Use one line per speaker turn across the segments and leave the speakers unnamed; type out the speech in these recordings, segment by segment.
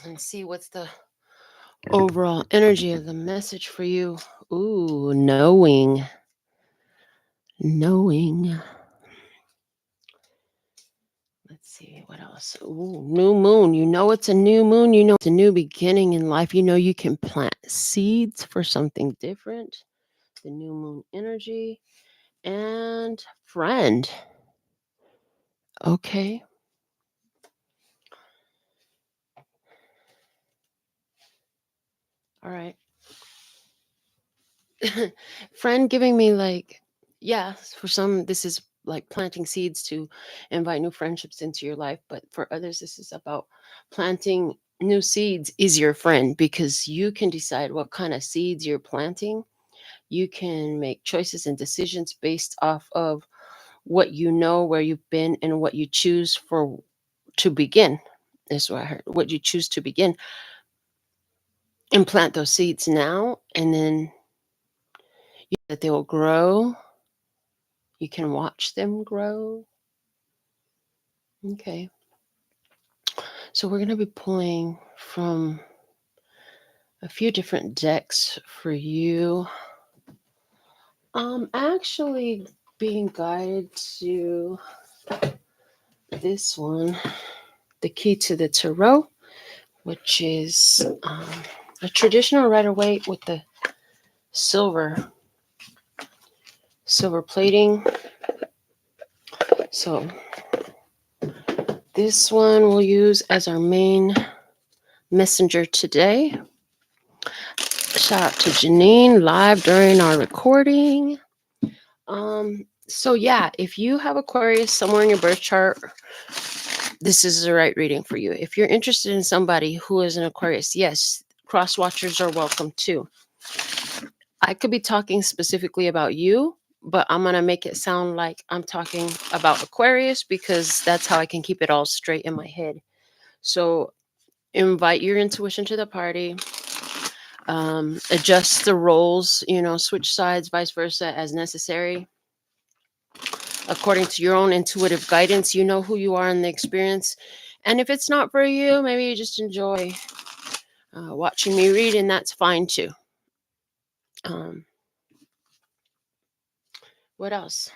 and see what's the overall energy of the message for you. Ooh, knowing. Knowing. Let's see what else. Ooh, new moon. You know it's a new moon. You know it's a new beginning in life. You know you can plant seeds for something different. The new moon energy and friend. Okay. All right. Friend giving me like, yeah, for some, this is like planting seeds to invite new friendships into your life. But for others, this is about planting new seeds is your friend because you can decide what kind of seeds you're planting. You can make choices and decisions based off of what you know, where you've been, and what you choose for to begin. Is what I heard. What you choose to begin and plant those seeds now, and then that they will grow. You can watch them grow. Okay. So we're going to be pulling from a few different decks for you. Actually being guided to this one, the key to the tarot, which is a traditional Rider-Waite with the silver plating. So this one we'll use as our main messenger today. Shout out to Janine live during our recording. So yeah, if you have Aquarius somewhere in your birth chart, this is the right reading for you. If you're interested in somebody who is an Aquarius, yes, cross watchers are welcome too. I could be talking specifically about you, but I'm going to make it sound like I'm talking about Aquarius because that's how I can keep it all straight in my head. So invite your intuition to the party. Adjust the roles, switch sides, vice versa as necessary. According to your own intuitive guidance, you know who you are in the experience. And if it's not for you, maybe you just enjoy watching me read, and that's fine too. What else?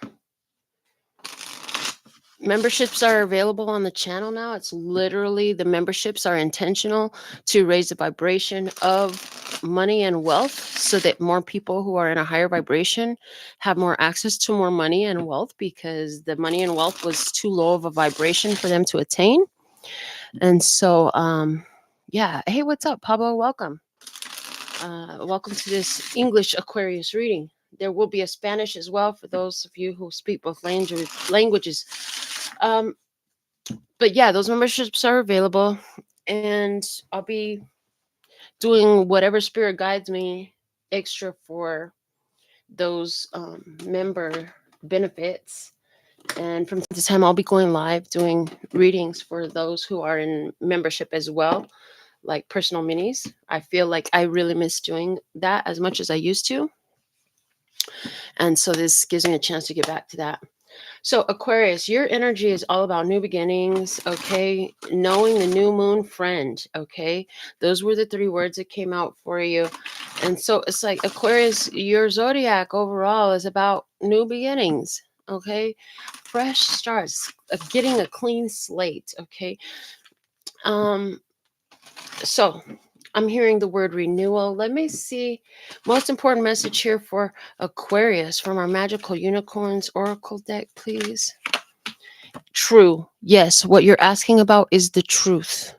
Memberships are available on the channel now. It's literally the memberships are intentional to raise the vibration of money and wealth so that more people who are in a higher vibration have more access to more money and wealth because the money and wealth was too low of a vibration for them to attain. And so, yeah. Hey, what's up, Pablo? Welcome. Welcome to this English Aquarius reading. There will be a Spanish as well for those of you who speak both languages. But yeah, those memberships are available, and I'll be doing whatever spirit guides me extra for those member benefits. And from time to time, I'll be going live doing readings for those who are in membership as well, like personal minis. I feel like I really miss doing that as much as I used to. And so this gives me a chance to get back to that. So Aquarius, your energy is all about new beginnings, okay? Knowing the new moon friend, okay? Those were the 3 words that came out for you. And so it's like Aquarius, your zodiac overall is about new beginnings, okay? Fresh starts, getting a clean slate, okay? So I'm hearing the word renewal. Let me see. Most important message here for Aquarius from our Magical Unicorns Oracle deck, please. True. Yes, what you're asking about is the truth,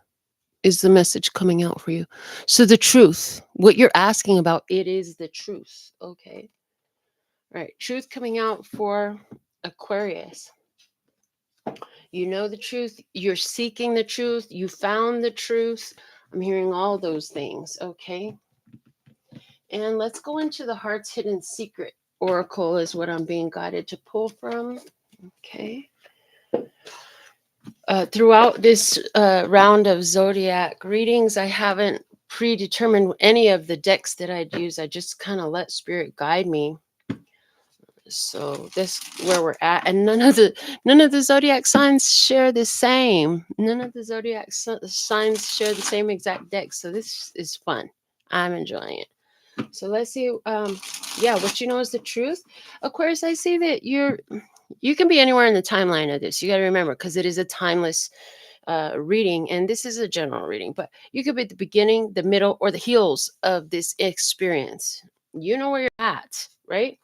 is the message coming out for you. So the truth, what you're asking about, it is the truth. Okay. All right. Truth coming out for Aquarius. You know the truth. You're seeking the truth. You found the truth. I'm hearing all those things. Okay. And let's go into the heart's hidden secret oracle is what I'm being guided to pull from. Okay. Throughout this round of zodiac readings, I haven't predetermined any of the decks that I'd use. I just kind of let spirit guide me. So that's where we're at, and none of the zodiac signs share the same. None of the zodiac signs share the same exact deck. So this is fun. I'm enjoying it. So let's see. Yeah, what you know is the truth. Aquarius, I see that you can be anywhere in the timeline of this. You got to remember, because it is a timeless reading, and this is a general reading, but you could be at the beginning, the middle, or the heels of this experience. You know where you're at, right?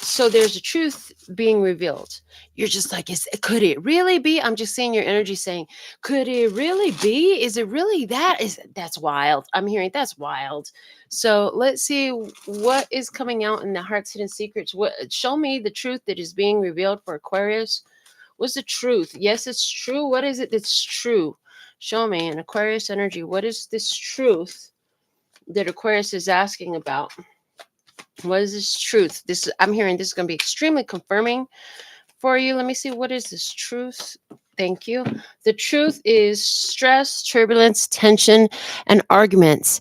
So there's a truth being revealed. You're just like, could it really be? I'm just seeing your energy saying, could it really be? Is it really that? That's wild? I'm hearing that's wild. So let's see what is coming out in the heart's hidden secrets. What show me the truth that is being revealed for Aquarius? What's the truth? Yes, it's true. What is it that's true? Show me in Aquarius energy. What is this truth that Aquarius is asking about? What is this truth? I'm hearing this is going to be extremely confirming for you. Let me see. What is this truth? Thank you. The truth is stress, turbulence, tension, and arguments.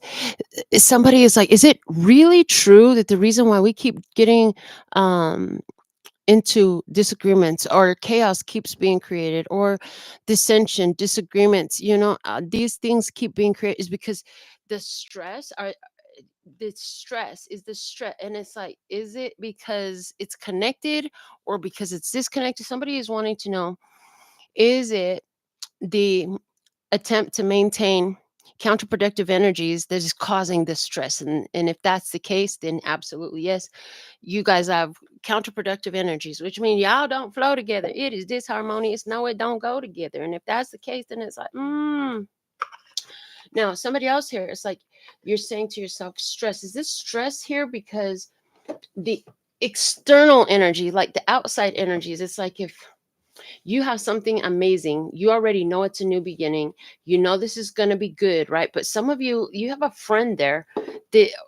Somebody is like, is it really true that the reason why we keep getting into disagreements, or chaos keeps being created, or dissension, disagreements, these things keep being created, is because the stress are the stress is the stress, and it's like, is it because it's connected or because it's disconnected? Somebody is wanting to know, is it the attempt to maintain counterproductive energies that is causing this stress? And if that's the case, then absolutely yes, you guys have counterproductive energies, which means y'all don't flow together. It is disharmonious. No, it don't go together. And if that's the case, then it's like, now somebody else here, it's like you're saying to yourself, stress. Is this stress here because the external energy, like the outside energies, it's like if you have something amazing, you already know it's a new beginning, you know this is going to be good, right? But some of you have a friend there,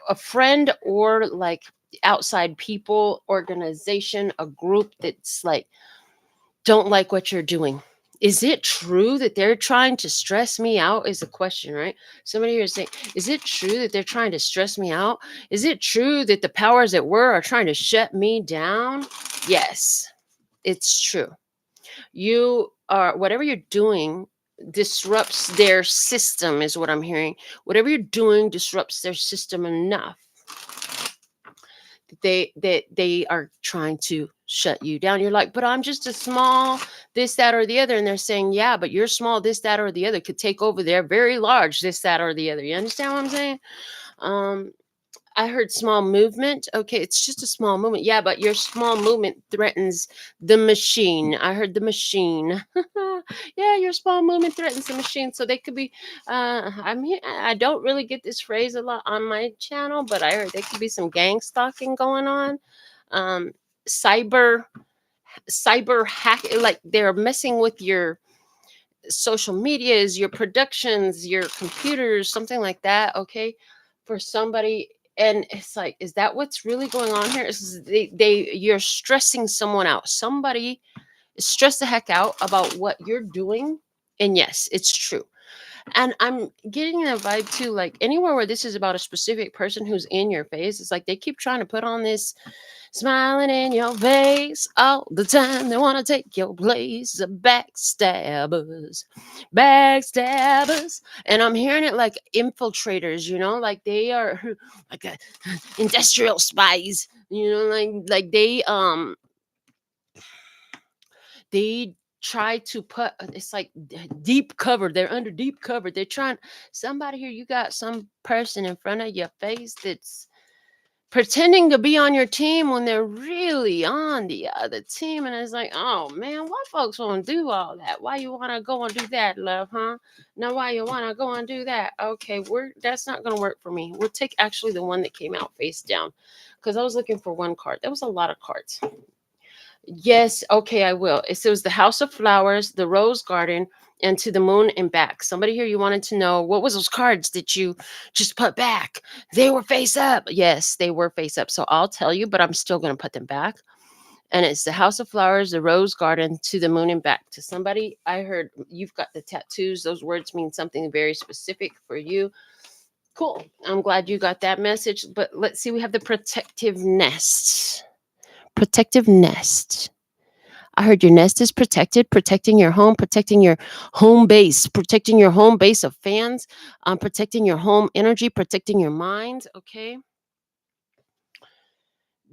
a friend, or like outside people, organization, a group that's like, don't like what you're doing. Is it true that they're trying to stress me out? Is the question, right? Somebody here is saying, is it true that they're trying to stress me out? Is it true that the powers that were are trying to shut me down? Yes, it's true. You are, whatever you're doing disrupts their system, is what I'm hearing. Whatever you're doing disrupts their system enough they are trying to shut you down. You're like, but I'm just a small this, that, or the other. And they're saying, yeah, but you're small this, that, or the other could take over their very large this, that, or the other. You understand what I'm saying? um I heard small movement. Okay, it's just a small movement. Yeah, but your small movement threatens the machine. I heard the machine. Yeah, your small movement threatens the machine. So they could be. I don't really get this phrase a lot on my channel, but I heard there could be some gang stalking going on. Um, cyber cyber hack, like they're messing with your social medias, your productions, your computers, something like that. Okay, for somebody, and it's like, is that what's really going on here? Is you're stressing someone out. Somebody is stressed the heck out about what you're doing, and yes, it's true. And I'm getting a vibe too, like anywhere where this is about a specific person who's in your face, it's like they keep trying to put on this smiling in your face all the time. They want to take your place. The backstabbers, backstabbers. And I'm hearing it like infiltrators, like they are like industrial spies, like they try to put, it's like deep cover. They're under deep cover. They're trying, somebody here, you got some person in front of your face that's pretending to be on your team when they're really on the other team. And it's like, oh man, why folks want to do all that? Why you want to go and do that, love, huh? Now why you want to go and do that? Okay, that's not going to work for me. We'll take actually the one that came out face down, because I was looking for one card. There was a lot of cards. Yes, okay, I will. It says the House of Flowers, the Rose Garden, and to the moon and back. Somebody here, you wanted to know, what was those cards that you just put back? They were face up. Yes, they were face up. So I'll tell you, but I'm still going to put them back. And it's the House of Flowers, the Rose Garden, to the moon and back. To somebody, I heard you've got the tattoos. Those words mean something very specific for you. Cool. I'm glad you got that message. But let's see, we have the protective nest. protective nest. I heard your nest is protected, protecting your home, protecting your home base, protecting your home base of fans, protecting your home energy, protecting your mind. Okay.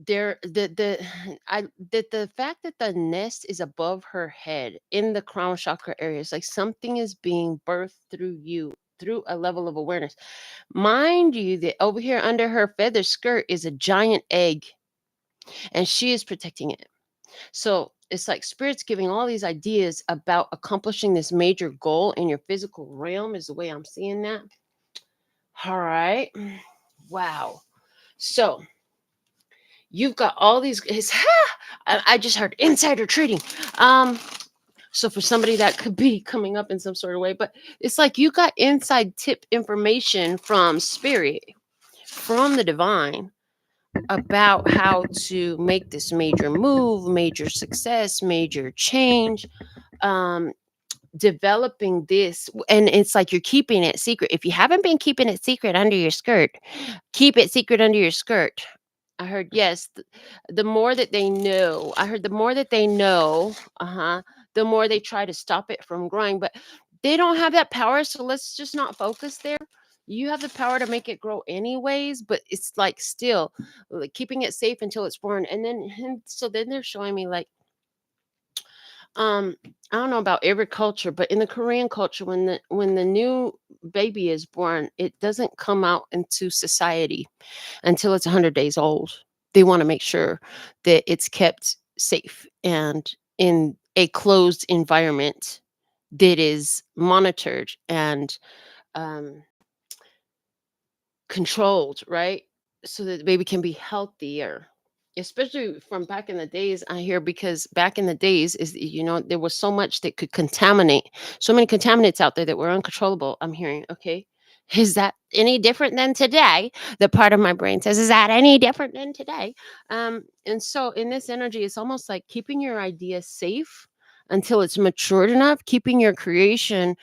There, the fact that the nest is above her head in the crown chakra area is like something is being birthed through you, through a level of awareness. Mind you, that over here under her feather skirt is a giant egg, and she is protecting it. So it's like spirit's giving all these ideas about accomplishing this major goal in your physical realm, is the way I'm seeing that. All right. Wow. So you've got all these. I just heard insider trading. So for somebody that could be coming up in some sort of way, but it's like you got inside tip information from spirit, from the divine, about how to make this major move, major success, major change. Um, Developing this, and it's like you're keeping it secret. If you haven't been keeping it secret under your skirt, keep it secret under your skirt. I heard yes. The more that they know, I heard the more that they know, the more they try to stop it from growing. But they don't have that power, so let's just not focus there. You have the power to make it grow anyways, but it's like still like keeping it safe until it's born. And so then they're showing me like I don't know about every culture, but in the Korean culture, when the new baby is born, it doesn't come out into society until it's 100 days old. They want to make sure that it's kept safe and in a closed environment that is monitored and um, controlled, right? So that the baby can be healthier. Especially from back in the days, I hear, because back in the days is, there was so much that could contaminate, so many contaminants out there that were uncontrollable. I'm hearing, okay, is that any different than today? The part of my brain says, is that any different than today? And so in this energy, it's almost like keeping your idea safe until it's matured enough, keeping your creation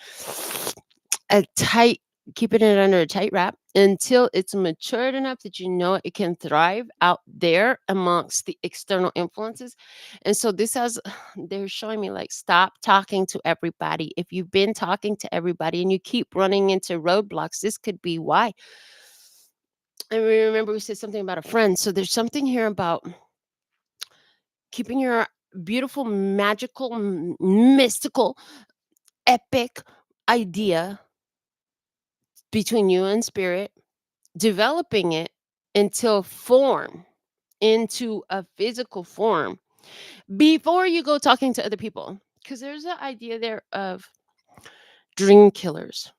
a tight keeping it under a tight wrap until it's matured enough that you know it can thrive out there amongst the external influences. And so this has they're showing me like stop talking to everybody. If you've been talking to everybody and you keep running into roadblocks, this could be why. And remember we said something about a friend. So there's something here about keeping your beautiful, magical, mystical, epic idea between you and spirit, developing it until form, into a physical form before you go talking to other people. Because there's an idea there of dream killers.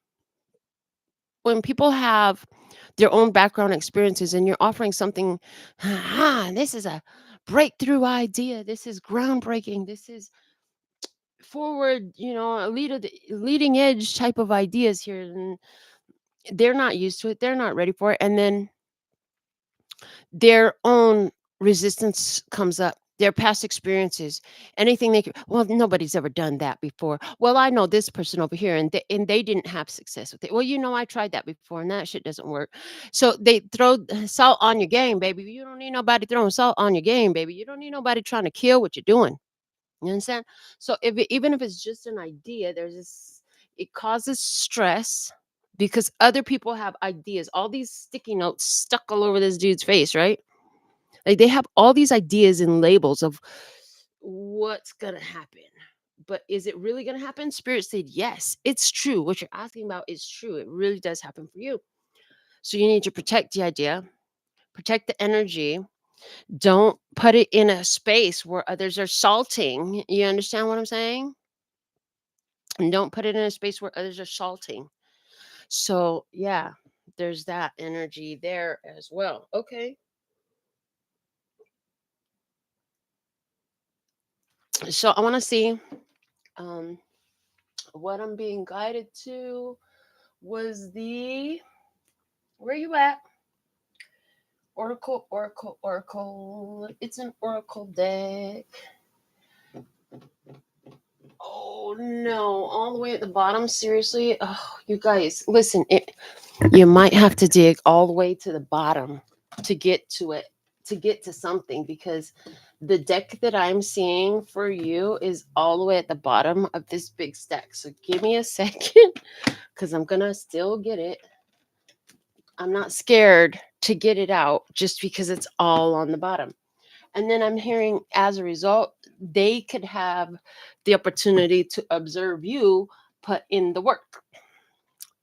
When people have their own background experiences and you're offering something, this is a breakthrough idea, this is groundbreaking, this is forward, a leading edge type of ideas here, and they're not used to it, they're not ready for it, and then their own resistance comes up, their past experiences, anything they could, well, nobody's ever done that before. Well, I know this person over here, and they didn't have success with it. Well, I tried that before, and that shit doesn't work. So they throw salt on your game, baby. You don't need nobody throwing salt on your game, baby. You don't need nobody trying to kill what you're doing. You understand? So even if it's just an idea, there's this. It causes stress because other people have ideas. All these sticky notes stuck all over this dude's face, right? Like they have all these ideas and labels of what's gonna happen. But is it really gonna happen? Spirit said, yes, it's true. What you're asking about is true. It really does happen for you. So you need to protect the idea, protect the energy. Don't put it in a space where others are salting. You understand what I'm saying? And don't put it in a space where others are salting. So yeah, there's that energy there as well. Okay. So I want to see um what I'm being guided to was the where you at? Oracle, Oracle, Oracle. It's an Oracle deck. Oh no, all the way at the bottom. Seriously? Oh, you guys, listen, you might have to dig all the way to the bottom to get to it, to get to something, because The deck that I'm seeing for you is all the way at the bottom of this big stack. So give me a second because I'm going to still get it. I'm not scared to get it out just because it's all on the bottom. And then I'm hearing, as a result, they could have the opportunity to observe you put in the work.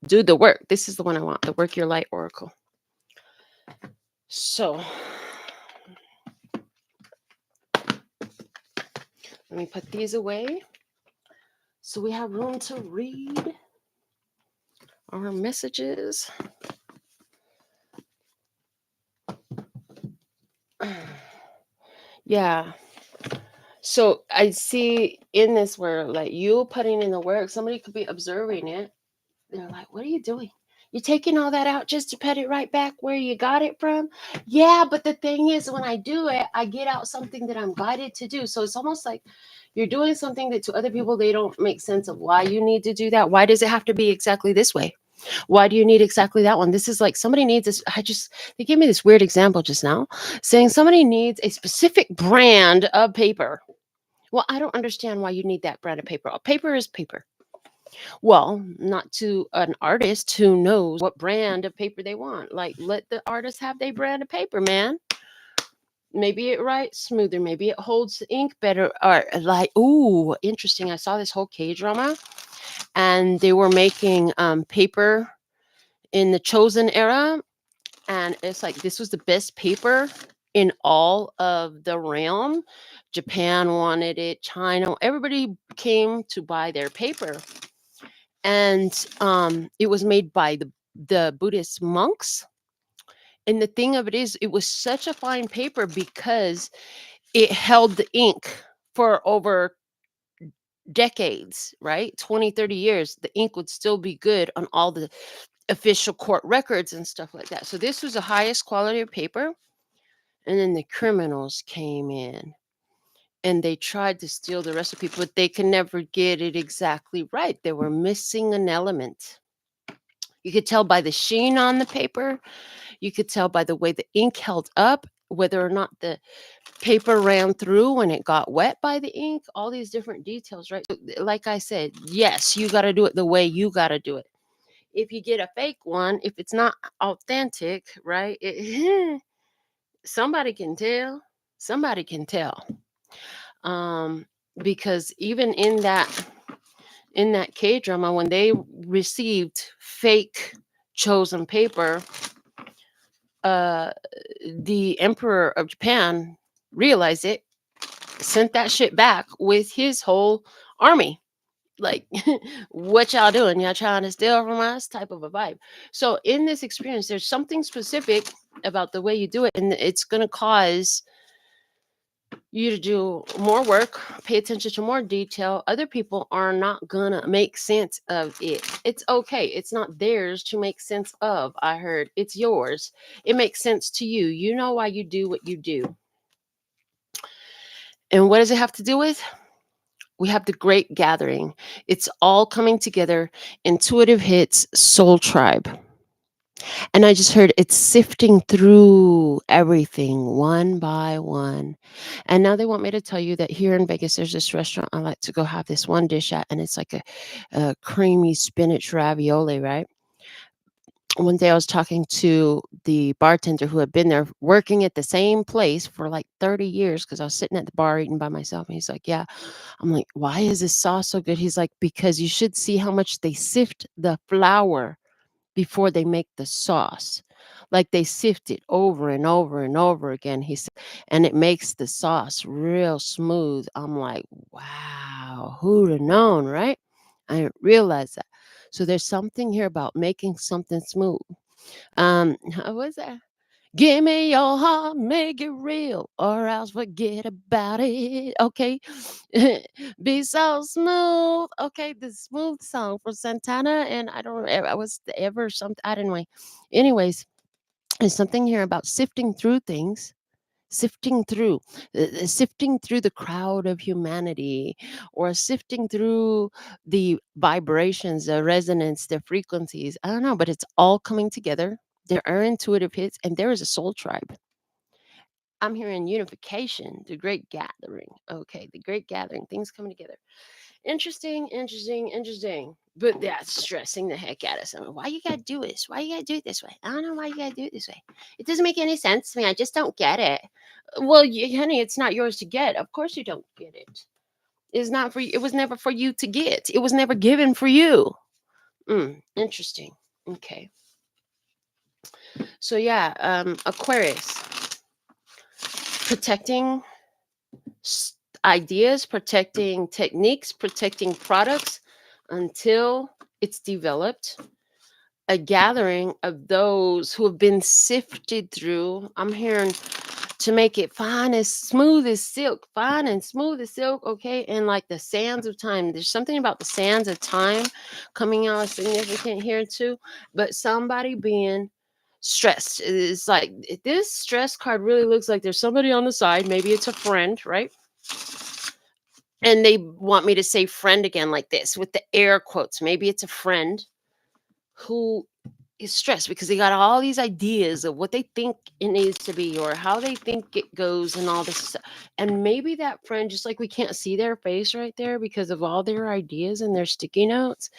Do the work. This is the one I want, the Work Your Light Oracle. So let me put these away so we have room to read our messages. Yeah. So I see in this where like you putting in the work, somebody could be observing it. They're like, what are you doing? You're taking all that out just to put it right back where you got it from? Yeah, but the thing is, when I do it, I get out something that I'm guided to do. So it's almost like you're doing something that to other people, they don't make sense of why you need to do that. Why does it have to be exactly this way? Why do you need exactly that one? This is like somebody needs this. They gave me this weird example just now saying somebody needs a specific brand of paper. Well, I don't understand why you need that brand of paper. Paper is paper. Well, not to an artist who knows what brand of paper they want. Like, let the artist have their brand of paper, man. Maybe it writes smoother. Maybe it holds the ink better. Or like, ooh, interesting. I saw this whole K drama, and they were making paper in the Chosen era, and it's like this was the best paper in all of the realm. Japan wanted it. China. Everybody came to buy their paper, and it was made by the Buddhist monks. And the thing of it is, it was such a fine paper because it held the ink for over decades, right? 20, 30 years. The ink would still be good on all the official court records and stuff like that. So this was the highest quality of paper. And then the criminals came in and they tried to steal the recipe, but they could never get it exactly right. They were missing an element. You could tell by the sheen on the paper. You could tell by the way the ink held up, whether or not the paper ran through when it got wet by the ink, all these different details, right? So, like I said, yes, you got to do it the way you got to do it. If you get a fake one, if it's not authentic, right? Somebody can tell. Somebody can tell. Um, because even in that K drama, when they received fake chosen paper, uh, the emperor of Japan realized it, sent that shit back with his whole army. Like, what y'all doing? Y'all trying to steal from us? Type of a vibe. So, in this experience, there's something specific about the way you do it, and it's going to cause you to do more work, pay attention to more detail. Other people are not gonna make sense of it. It's okay. It's not theirs to make sense of. I heard it's yours. It makes sense to you. You know why you do what you do. And what does it have to do with? We have the great gathering. It's all coming together. Intuitive hits, soul tribe. And I just heard it's sifting through everything one by one. And now they want me to tell you that here in Vegas, there's this restaurant I like to go have this one dish at, and it's like a creamy spinach ravioli, right? One day I was talking to the bartender who had been there working at the same place for like 30 years because I was sitting at the bar eating by myself. And he's like, yeah. I'm like, why is this sauce so good? He's like, because you should see how much they sift the flour before they make the sauce. Like they sift it over and over and over again. He said, and it makes the sauce real smooth. I'm like, wow, who'd have known, right? I didn't realize that. So there's something here about making something smooth. How was that? Give me your heart, make it real, or else forget about it. Okay. Be so smooth. Okay, the smooth song from Santana, and I don't know, I was ever something. I don't know. Anyways, there's something here about sifting through things. Sifting through the crowd of humanity, or sifting through the vibrations, the resonance, the frequencies. I don't know, but it's all coming together. There are intuitive hits, and there is a soul tribe. I'm hearing unification, the great gathering. Okay, the great gathering, things coming together. Interesting, interesting, interesting. But that's stressing the heck out of someone. Why you gotta do this? Why you gotta do it this way? I don't know why you gotta do it this way. It doesn't make any sense to me. I just don't get it. Well, honey, it's not yours to get. Of course you don't get it. It's not for you. It was never for you to get. It was never given for you. Interesting. Okay. So yeah, Aquarius, protecting ideas, protecting techniques, protecting products until it's developed. A gathering of those who have been sifted through. I'm hearing to make it fine as smooth as silk, fine and smooth as silk, okay? And like the sands of time. There's something about the sands of time coming out significant here too. But somebody being stressed. It's like this stress card really looks like there's somebody on the side. Maybe it's a friend, right? And they want me to say friend again like this with the air quotes. Maybe it's a friend who is stressed because they got all these ideas of what they think it needs to be or how they think it goes and all this stuff. And maybe that friend, just like we can't see their face right there because of all their ideas and their sticky notes,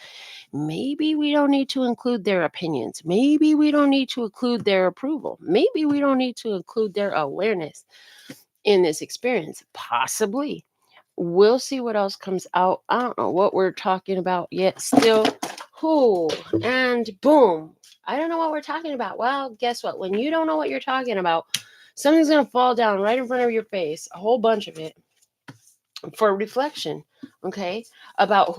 maybe we don't need to include their opinions. Maybe we don't need to include their approval. Maybe we don't need to include their awareness in this experience. Possibly. We'll see what else comes out. I don't know what we're talking about yet still. Whoo, and boom. I don't know what we're talking about. Well, guess what? When you don't know what you're talking about, something's going to fall down right in front of your face, a whole bunch of it for reflection, okay? About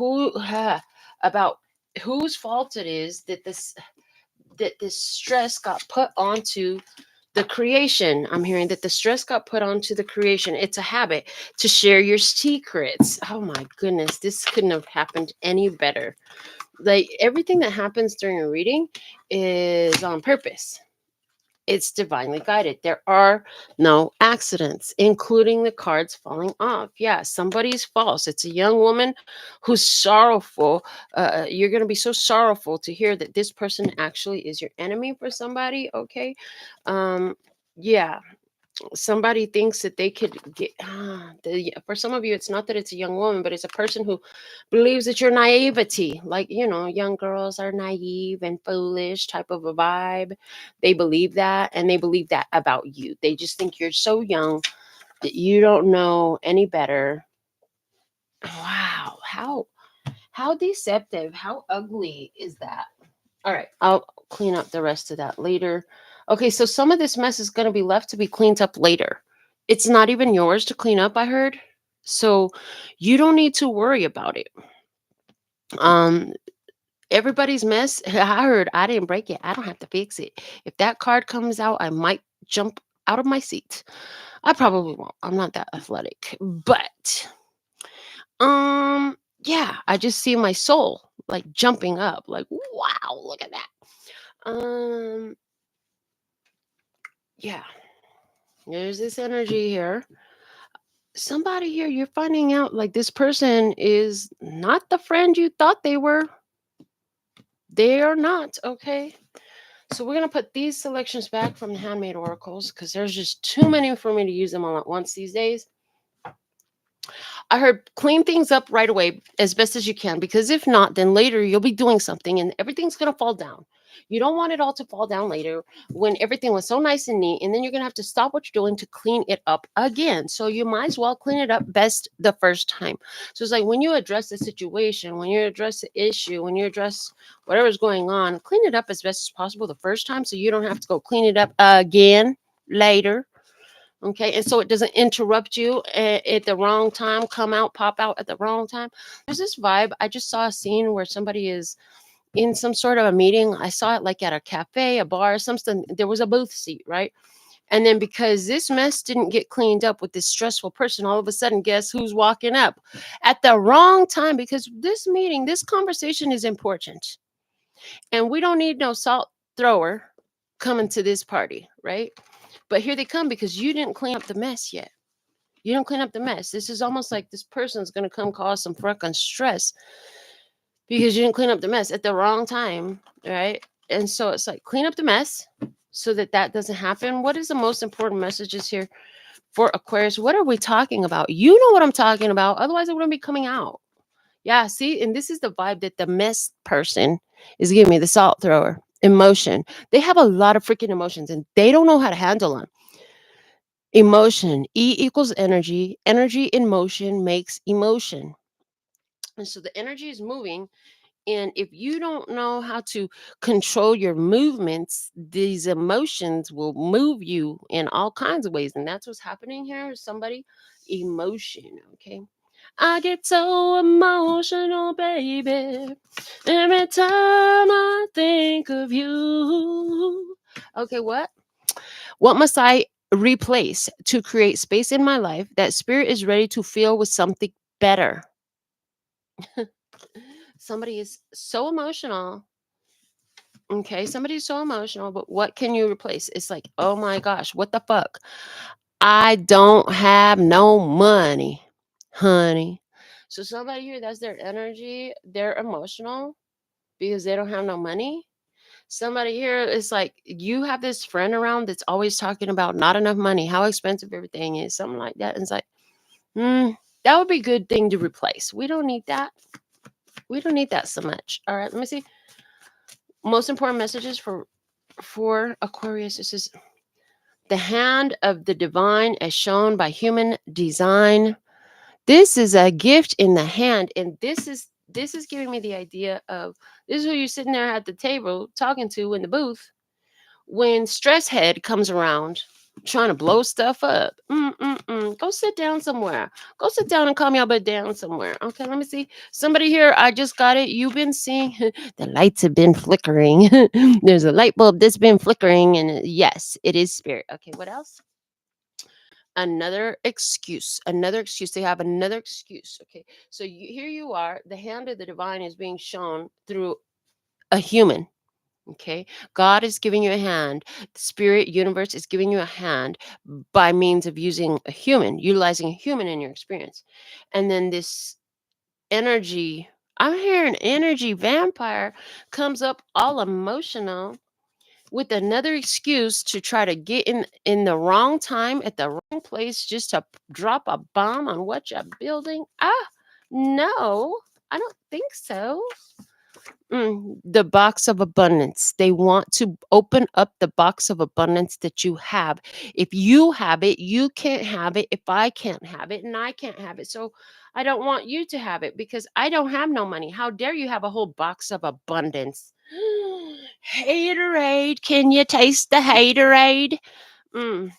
about whose fault it is that this stress got put onto the creation. I'm hearing that the stress got put onto the creation. It's a habit to share your secrets. Oh my goodness, this couldn't have happened any better. Like everything that happens during a reading is on purpose. It's divinely guided. There are no accidents, including the cards falling off. Yeah, somebody's false. It's a young woman who's sorrowful. You're going to be so sorrowful to hear that this person actually is your enemy for somebody. Okay. Yeah, somebody thinks that they could get for some of you it's not that it's a young woman, but it's a person who believes that your naivety, like young girls are naive and foolish type of a vibe. They believe that, and they believe that about you. They just think you're so young that you don't know any better. Wow, how deceptive, how ugly is that? All right, I'll clean up the rest of that later. Okay, so some of this mess is going to be left to be cleaned up later. It's not even yours to clean up, I heard. So you don't need to worry about it. Um, everybody's mess, I heard I didn't break it. I don't have to fix it. If that card comes out, I might jump out of my seat. I probably won't. I'm not that athletic. But yeah, I just see my soul like jumping up, like, wow, look at that. Yeah, there's this energy here. Somebody here, you're finding out like this person is not the friend you thought they were. They are not, okay? So we're going to put these selections back from the handmade oracles because there's just too many for me to use them all at once these days. I heard clean things up right away as best as you can, because if not, then later you'll be doing something and everything's going to fall down. You don't want it all to fall down later when everything was so nice and neat, and then you're going to have to stop what you're doing to clean it up again. So you might as well clean it up best the first time. So it's like when you address the situation, when you address the issue, when you address whatever's going on, clean it up as best as possible the first time so you don't have to go clean it up again later. Okay, and so it doesn't interrupt you at the wrong time, pop out at the wrong time. There's this vibe. I just saw a scene where somebody is in some sort of a meeting. I saw it like at a cafe, a bar, something. There was a booth seat, right? And then because this mess didn't get cleaned up with this stressful person, all of a sudden, guess who's walking up at the wrong time? Because this meeting, this conversation is important. And we don't need no salt thrower coming to this party, right? But here they come because you didn't clean up the mess yet. You don't clean up the mess. This is almost like this person's going to come cause some fucking stress because you didn't clean up the mess at the wrong time, right? And so it's like clean up the mess so that that doesn't happen. What is the most important messages here for Aquarius? What are we talking about? You know what I'm talking about. Otherwise, it wouldn't be coming out. Yeah, see, and this is the vibe that the mess person is giving me, the salt thrower. Emotion. They have a lot of freaking emotions and they don't know how to handle them. Emotion. E equals energy. Energy in motion makes emotion. And so the energy is moving. And if you don't know how to control your movements, these emotions will move you in all kinds of ways. And that's what's happening here. Somebody, emotion. Okay. I get so emotional, baby, every time I think of you. Okay, what? What must I replace to create space in my life that spirit is ready to fill with something better? Somebody is so emotional. Okay, somebody's so emotional, but what can you replace? It's like, oh my gosh, what the fuck? I don't have no money, honey. So somebody here, that's their energy. They're emotional because they don't have no money. Somebody here is like, you have this friend around that's always talking about not enough money, how expensive everything is, something like that. And it's like, hmm, that would be a good thing to replace. We don't need that. We don't need that so much. All right, let me see. Most important messages for Aquarius. This is the hand of the divine as shown by human design. This is a gift in the hand, and this is giving me the idea of this is who you're sitting there at the table talking to in the booth when stress head comes around trying to blow stuff up. Go sit down somewhere. Go sit down and calm your butt down somewhere. Okay, let me see. Somebody here, I just got it. You've been seeing the lights have been flickering. There's a light bulb that's been flickering, and yes, it is spirit. Okay, what else? Another excuse. Another excuse. They have another excuse. Okay, so here you are. The hand of the divine is being shown through a human. Okay. God is giving you a hand. The spirit universe is giving you a hand by means of using a human, utilizing a human in your experience. And then this energy, I'm hearing energy vampire comes up all emotional with another excuse to try to get in the wrong time at the wrong place just to drop a bomb on what you're building. No, I don't think so. The box of abundance. They want to open up the box of abundance that you have. If you have it, you can't have it. If I can't have it, and I can't have it. So I don't want you to have it because I don't have no money. How dare you have a whole box of abundance? Haterade. Can you taste the haterade? Mm.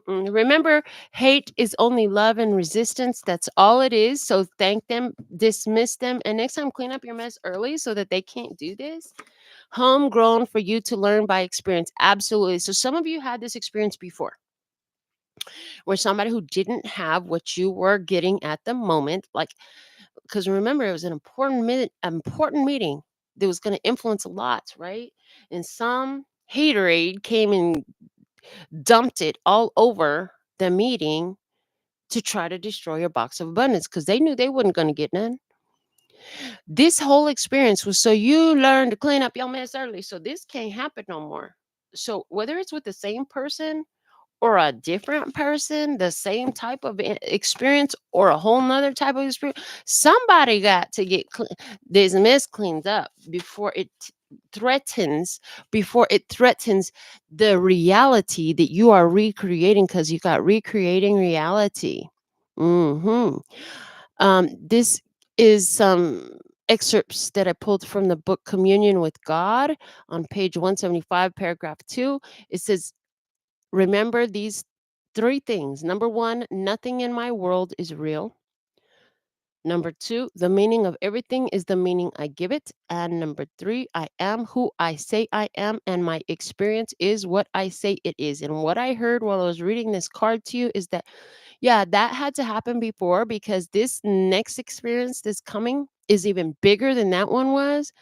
Remember, hate is only love and resistance. That's all it is. So thank them, dismiss them, and next time clean up your mess early so that they can't do this. Homegrown for you to learn by experience. Absolutely. So some of you had this experience before where somebody who didn't have what you were getting at the moment, like, because remember, it was an important meeting that was going to influence a lot, right? And some haterade came and dumped it all over the meeting to try to destroy your box of abundance because they knew they wasn't going to get none. This whole experience was so you learn to clean up your mess early. So this can't happen no more. So whether it's with the same person or a different person, the same type of experience or a whole nother type of experience, somebody got to get this mess cleaned up before it threatens the reality that you are recreating because you got recreating reality. Hmm This is some excerpts that I pulled from the book Communion with God on page 175, paragraph 2. It says, remember these three things. Number one, nothing in my world is real. Number two, the meaning of everything is the meaning I give it. And number three, I am who I say I am, and my experience is what I say it is. And what I heard while I was reading this card to you is that, yeah, that had to happen before because this next experience that's coming is even bigger than that one was.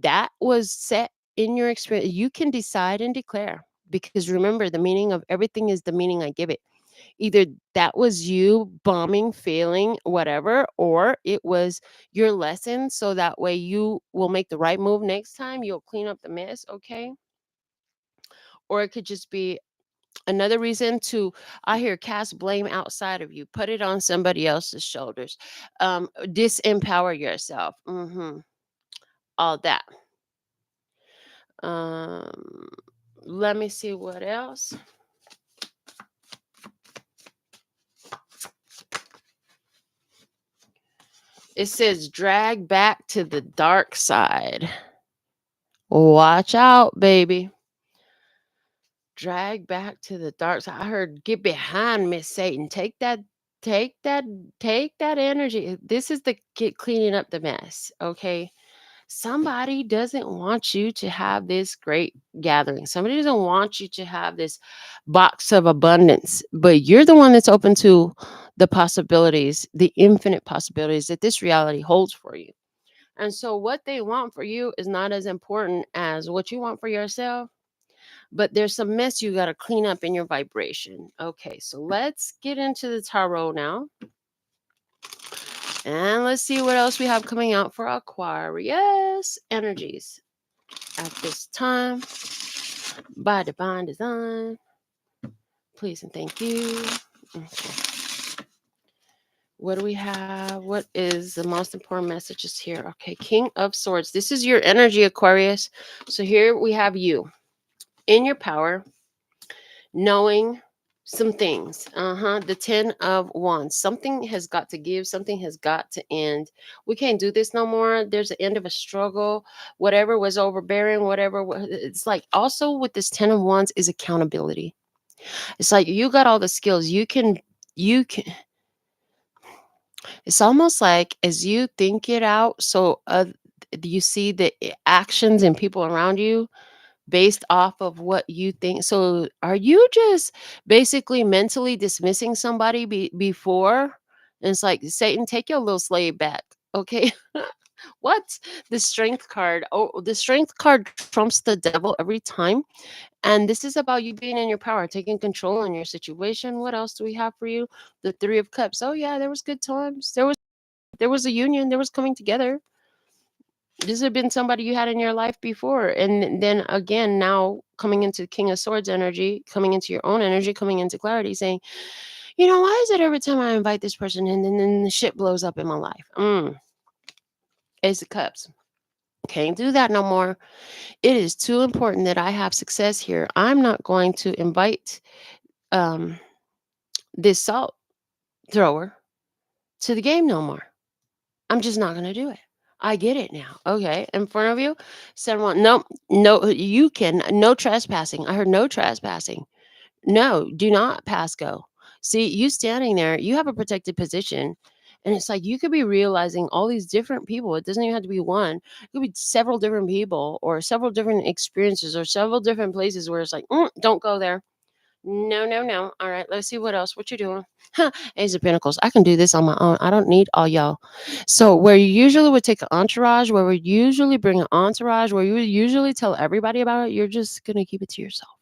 That was set in your experience. You can decide and declare because remember, the meaning of everything is the meaning I give it. Either that was you bombing, failing, whatever, or it was your lesson. So that way you will make the right move next time. You'll clean up the mess. Okay. or it could just be another reason to, I hear, cast blame outside of you, put it on somebody else's shoulders, disempower yourself, all that. um Let me see what else. It says drag back to the dark side. Watch out, baby. Drag back to the dark side. I heard, get behind me, Satan. Take that, take that energy. This is the get cleaning up the mess. Okay. Somebody doesn't want you to have this great gathering. Somebody doesn't want you to have this box of abundance, but you're the one that's open to the possibilities, the infinite possibilities that this reality holds for you. And so, what they want for you is not as important as what you want for yourself, but there's some mess you got to clean up in your vibration. Okay, so let's get into the tarot now. And let's see what else we have coming out for Aquarius energies at this time by divine design. Please and thank you. Okay. What do we have? What is the most important messages here? Okay, King of Swords. This is your energy, Aquarius. So here we have you in your power, knowing some things. The 10 of Wands. Something has got to give, something has got to end. We can't do this no more. There's the end of a struggle. Whatever was overbearing, it's like, also with this 10 of Wands is accountability. It's like you got all the skills. You can it's almost like as you think it out, so you see the actions and people around you based off of what you think. So are you just basically mentally dismissing somebody before? And it's like, Satan, take your little slave back. Okay. What? The strength card. Oh, the strength card trumps the devil every time. And this is about you being in your power, taking control in your situation. What else do we have for you? The 3 of Cups. Oh yeah, there was good times. There was a union. There was coming together. This had been somebody you had in your life before, and then again now coming into King of Swords energy, coming into your own energy, coming into clarity, saying, why is it every time I invite this person and then the shit blows up in my life? Ace of Cups. Can't do that no more. It is too important that I have success here. I'm not going to invite um this salt thrower to the game no more. I'm just not going to do it. I get it now. Okay. In front of you, 7-1. No, no, you can. No trespassing. I heard no trespassing. No, do not pass go. See, you standing there, you have a protected position. And it's like you could be realizing all these different people. It doesn't even have to be one. It could be several different people or several different experiences or several different places where it's like, don't go there. No, no, no. All right, let's see what else. What you doing? Huh, Ace of Pentacles. I can do this on my own. I don't need all y'all. So where you usually would take an entourage, where we usually bring an entourage, where you would usually tell everybody about it, you're just gonna keep it to yourself.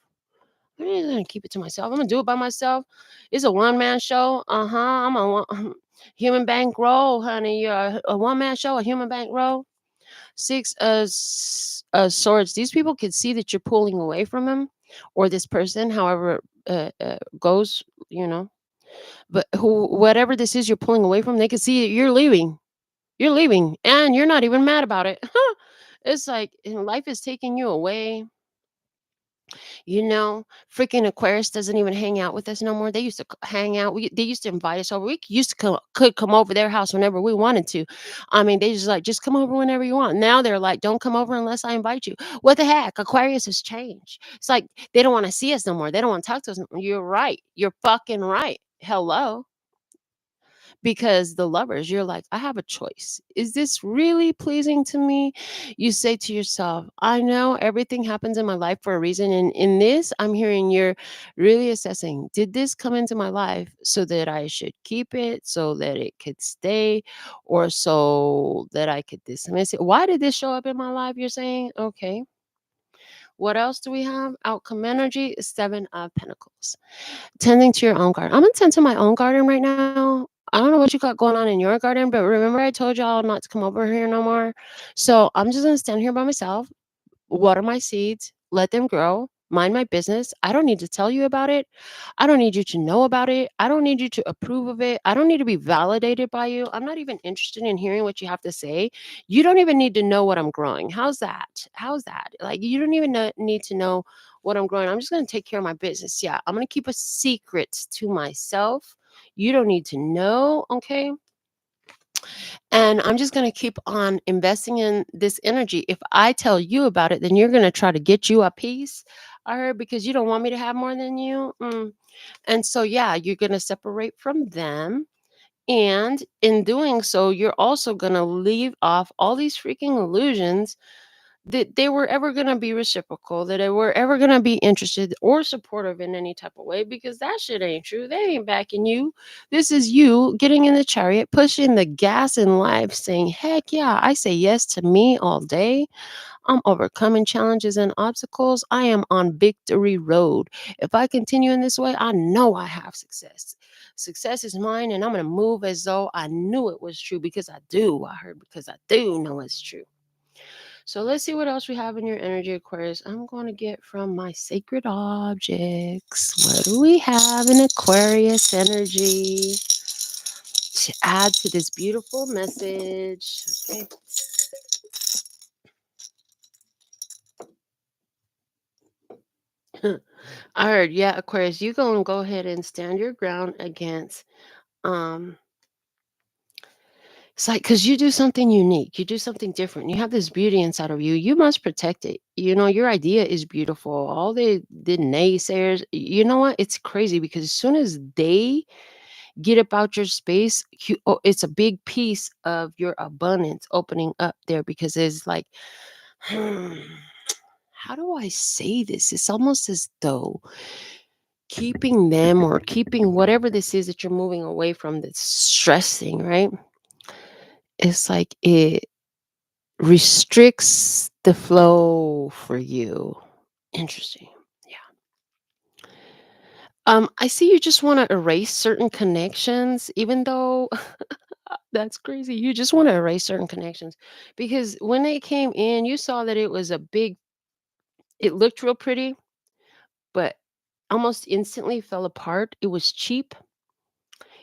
I'm just gonna keep it to myself. I'm gonna do it by myself. It's a one-man show. I'm a human bankroll, honey. You're a one-man show, a human bankroll. 6 Swords. These people can see that you're pulling away from him or this person, however goes, you know. But whatever this is you're pulling away from, they can see that you're leaving. You're leaving, and you're not even mad about it. It's like life is taking you away. Freaking Aquarius doesn't even hang out with us no more. They used to hang out. They used to invite us over. We used to could come over their house whenever we wanted to. I mean, they just like, just come over whenever you want. Now they're like, don't come over unless I invite you. What the heck? Aquarius has changed. It's like they don't want to see us no more. They don't want to talk to us. You're right. You're fucking right. Hello. Because the lovers, you're like, I have a choice. Is this really pleasing to me? You say to yourself, I know everything happens in my life for a reason. And in this, I'm hearing you're really assessing, did this come into my life so that I should keep it, so that it could stay, or so that I could dismiss it? Why did this show up in my life? You're saying, okay. What else do we have? Outcome energy, 7 of Pentacles. Tending to your own garden. I'm gonna tend to my own garden right now. I don't know what you got going on in your garden, but remember I told y'all not to come over here no more. So I'm just gonna stand here by myself, water my seeds, let them grow, mind my business. I don't need to tell you about it. I don't need you to know about it. I don't need you to approve of it. I don't need to be validated by you. I'm not even interested in hearing what you have to say. You don't even need to know what I'm growing. How's that? How's that? Like, you don't even need to know what I'm growing. I'm just going to take care of my business. Yeah, I'm going to keep a secret to myself. You don't need to know. Okay. And I'm just going to keep on investing in this energy. If I tell you about it, then you're going to try to get you a piece. I heard, because you don't want me to have more than you. And so, yeah, you're going to separate from them. And in doing so, you're also going to leave off all these freaking illusions that they were ever going to be reciprocal, that they were ever going to be interested or supportive in any type of way, because that shit ain't true. They ain't backing you. This is you getting in the chariot, pushing the gas in life, saying, heck yeah, I say yes to me all day. I'm overcoming challenges and obstacles. I am on victory road. If I continue in this way, I know I have success. Success is mine, and I'm going to move as though I knew it was true, because I do. I heard, because I do know it's true. So let's see what else we have in your energy, Aquarius. I'm going to get from my sacred objects. What do we have in Aquarius energy to add to this beautiful message? Okay. I heard, yeah, Aquarius, you gonna go ahead and stand your ground against um it's like, because you do something unique, you do something different, you have this beauty inside of you, you must protect it. Your idea is beautiful. All the naysayers, you know what? It's crazy, because as soon as they get about your space, it's a big piece of your abundance opening up there, because it's like, how do I say this? It's almost as though keeping them, or keeping whatever this is that you're moving away from, that's stressing, right? It's like it restricts the flow for you. Interesting. Yeah. I see you just want to erase certain connections, even though that's crazy. You just want to erase certain connections, because when they came in, you saw that it was it looked real pretty, but almost instantly fell apart. It was cheap.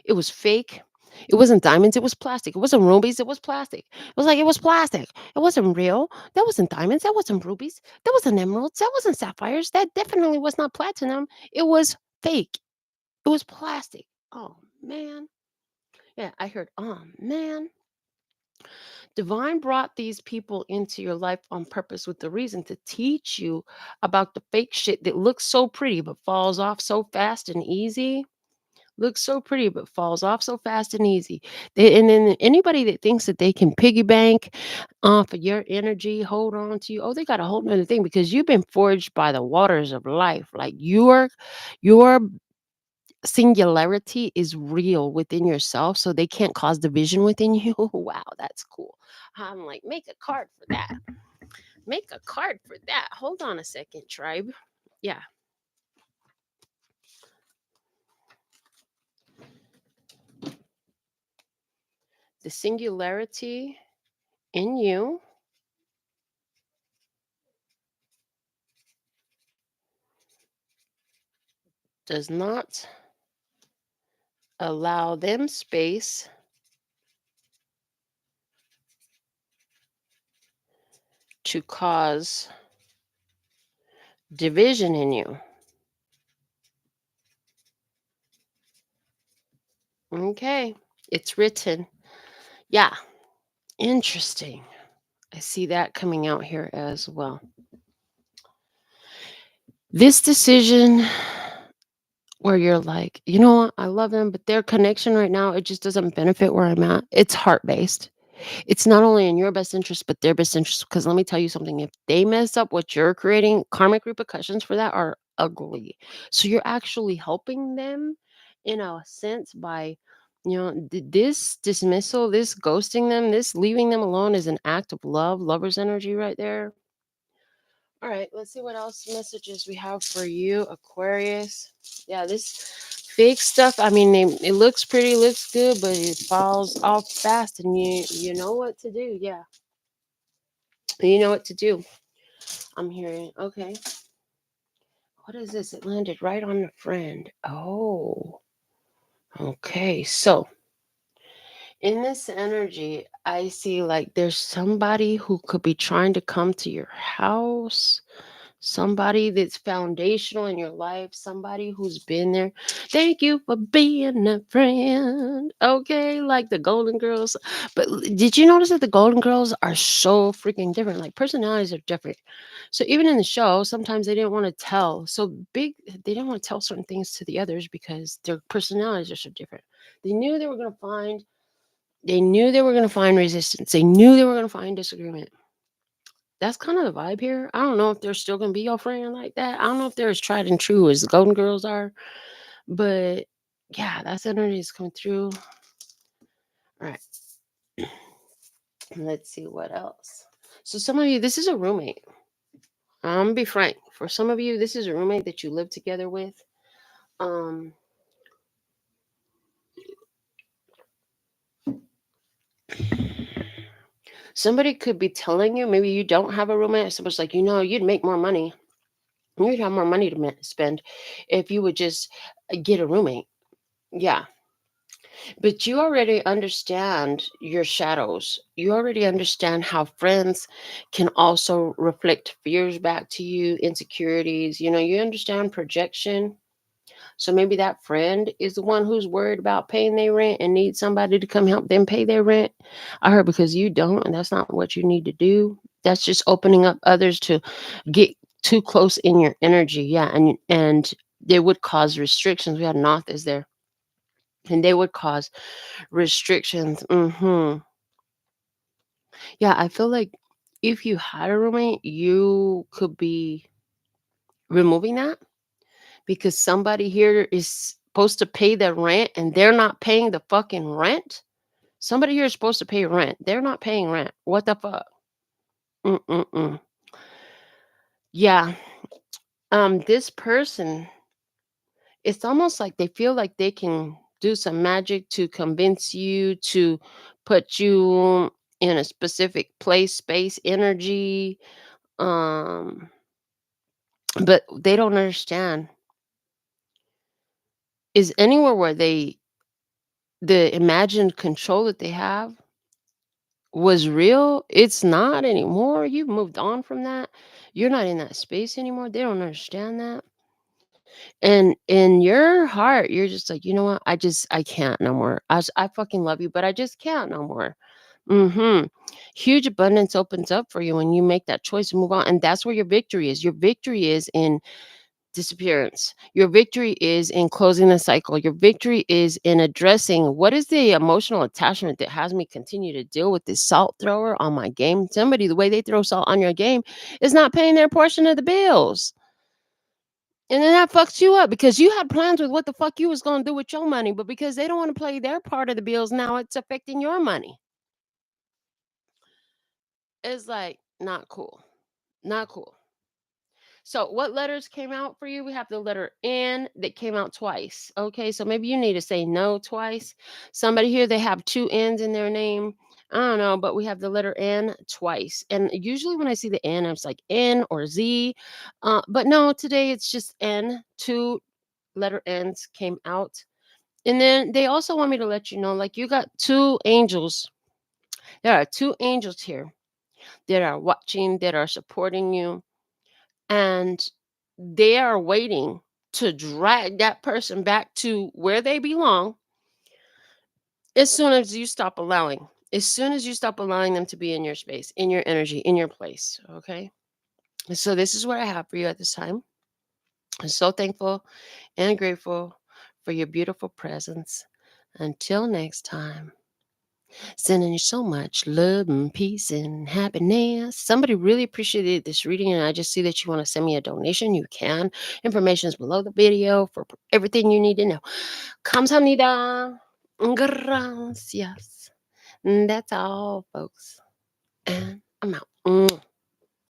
It was fake. It wasn't diamonds, it was plastic. It wasn't rubies, it was plastic. It was like, it was plastic. It wasn't real. That wasn't diamonds, that wasn't rubies. That wasn't emeralds, that wasn't sapphires. That definitely was not platinum. It was fake. It was plastic. Oh man. Yeah, I heard, oh man. Divine brought these people into your life on purpose, with the reason to teach you about the fake shit that looks so pretty but falls off so fast and easy. Looks so pretty but falls off so fast and easy. And then anybody that thinks that they can piggy bank off of your energy, hold on to you, oh, they got a whole nother thing, because you've been forged by the waters of life. Like, your singularity is real within yourself, so they can't cause division within you. Wow, that's cool. I'm like, make a card for that. Make a card for that. Hold on a second, tribe. Yeah. The singularity in you does not allow them space to cause division in you. Okay. It's written. Yeah. Interesting. I see that coming out here as well. This decision, where you're like, you know what, I love them, but their connection right now, it just doesn't benefit where I'm at. It's heart based. It's not only in your best interest, but their best interest. Because let me tell you something, if they mess up what you're creating, karmic repercussions for that are ugly. So you're actually helping them in a sense by, this dismissal, this ghosting them, this leaving them alone is an act of love, lover's energy right there. All right, let's see what else messages we have for you, Aquarius. Yeah, this fake stuff. I mean, it looks pretty, looks good, but it falls off fast, and you know what to do. Yeah, you know what to do. I'm hearing. Okay. What is this? It landed right on the friend. Oh, okay. So in this energy, I see like there's somebody who could be trying to come to your house, somebody that's foundational in your life, somebody who's been there. Thank you for being a friend. Okay, like the Golden Girls. But did you notice that the Golden Girls are so freaking different? Like personalities are different. So even in the show, sometimes they didn't want to tell. They didn't want to tell certain things to the others because their personalities are so different. They knew they were going to find they knew they were going to find resistance. They knew they were going to find disagreement. That's kind of the vibe here. I don't know if they're still going to be your friend like that. I don't know if they're as tried and true as the Golden Girls are, but yeah, that's energy is coming through. All right, let's see what else. So some of you, this is a roommate. I'm gonna be frank. For some of you, this is a roommate that you live together with. Um, Somebody could be telling you, maybe you don't have a roommate. Someone's like, you'd make more money. You'd have more money to spend if you would just get a roommate. Yeah. But you already understand your shadows. You already understand how friends can also reflect fears back to you, insecurities. You understand projection. So maybe that friend is the one who's worried about paying their rent and needs somebody to come help them pay their rent. I heard because you don't, and that's not what you need to do. That's just opening up others to get too close in your energy. Yeah, and they would cause restrictions. We had an authors there, and they would cause restrictions. Yeah, I feel like if you had a roommate, you could be removing that because somebody here is supposed to pay their rent and they're not paying the fucking rent. Somebody here is supposed to pay rent. They're not paying rent. What the fuck? Mm-mm-mm. Yeah. This person, it's almost like they feel like they can do some magic to convince you to put you in a specific place, space, energy. Um, but they don't understand is anywhere where the imagined control that they have was real. It's not anymore. You've moved on from that. You're not in that space anymore. They don't understand that. And in your heart, you're just like, you know what? I can't no more. I fucking love you, but I just can't no more. Huge abundance opens up for you when you make that choice and move on. And that's where your victory is. Your victory is in disappearance. Your victory is in closing the cycle. Your victory is in addressing what is the emotional attachment that has me continue to deal with this salt thrower on my game. Somebody, the way they throw salt on your game is not paying their portion of the bills. And then that fucks you up because you had plans with what the fuck you was going to do with your money, but because they don't want to play their part of the bills, now it's affecting your money. It's like not cool. Not cool. So, what letters came out for you? We have the letter N that came out twice. Okay, so maybe you need to say no twice. Somebody here, they have two N's in their name. I don't know, but we have the letter N twice. And usually when I see the N, it's like N or Z. But no, today it's just N. Two letter N's came out. And then they also want me to let you know like you got two angels. There are two angels here that are watching, that are supporting you and they are waiting to drag that person back to where they belong as soon as you stop allowing them to be in your space, in your energy, in your place. Okay, so this is what I have for you at this time. I'm so thankful and grateful for your beautiful presence. Until next time, sending you so much love and peace and happiness. Somebody really appreciated this reading, and I just see that you want to send me a donation. You can. Information is below the video for everything you need to know. 감사합니다. Gracias. And that's all, folks. And I'm out.